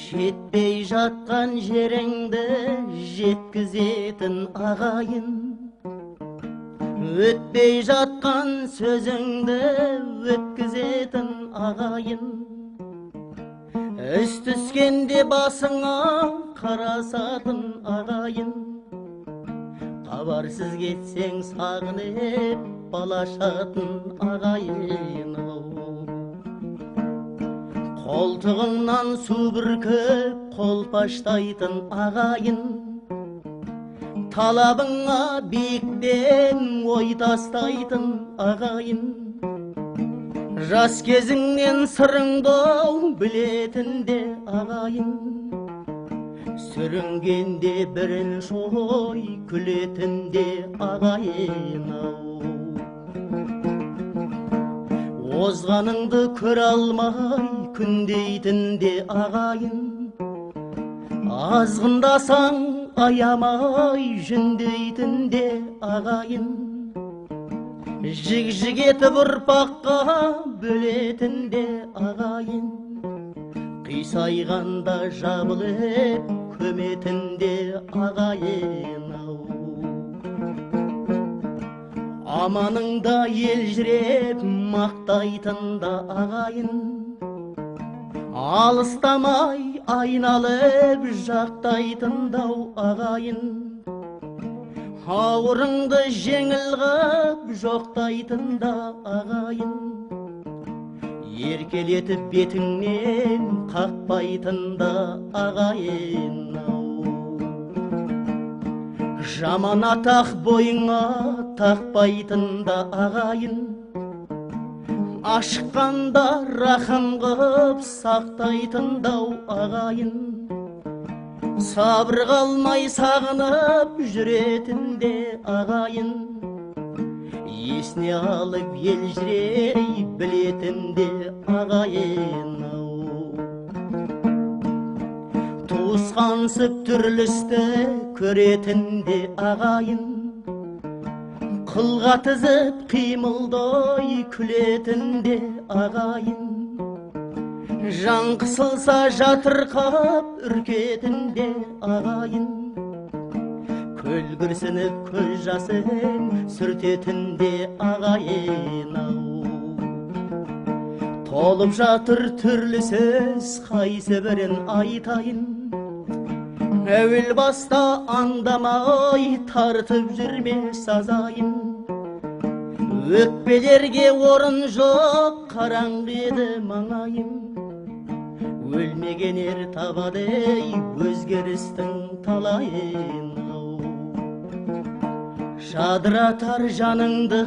Жетпей жатқан жеріңді жеткізетін ағайын, өтпей жатқан сөзіңді өткізетін ағайын, іс түскенде басыңа қарасатын ағайын, хабарсыз кетсең сағынып балашатын ағайын. Қолтығыңнан су бүркіп қолпаштайтын ағайын, талабыңа биіктен ой тастайтын ағайын, жас кезіңнен сырыңды білетін де ағайын, сүрінгенде бірінші ой күлетін де ағайын. Озғаныңды көре алмай күндейтін де ағайын, азғындасаң аямай жүндейтін де ағайын, жік-жік етіп ұрпаққа бөлетін де ағайын, қисайғанда жабылып көметін де ағайын. Аманыңда елжіреп мақтайтын да ағайын, алыстамай айналып жақтайтын дау ағайын, ауырыңды жеңіл қып жоқтайтын да ағайын, еркелетіп бетіңнен қақпайтын да ағайын. Жаман атақ бойыңа тақпайтын да ағайын, ашыққанда рахым қып сақтайтын дау ағайын, сабыр қалмай сағынып жүретін де ағайын, есіне алып елжірей білетін де ағайын. Туысқансып түрлісті көретін де ағайын, қылға тізіп қимылдай күлетін де ағайын, жан қысылса жатырқап үркетін де ағайын, көл күрсініп көз жасын сүртетін де ағайын. Толып жатыр түрлі сөз, қайсы бірін айтайын, әуел баста аңдамай тартып жүрме сазайын, өкпелерге орын жоқ қараңғы еді маңайым, өлмеген ер табады өзгерістің талайын. Жадыратар жаныңды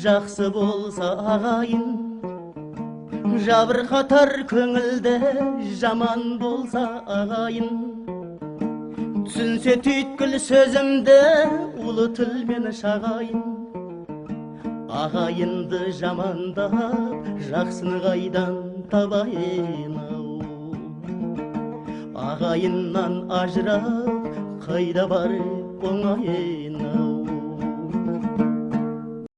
жақсы болса ағайын, жабырқатар көңілді жаман болса ағайын, түсінсе түйткіл сөзімді ұлы тілмен шағайын, ағайынды жамандап жақсыны қайдан табайын. Ағайыннан ажырап қайда барып оңайын.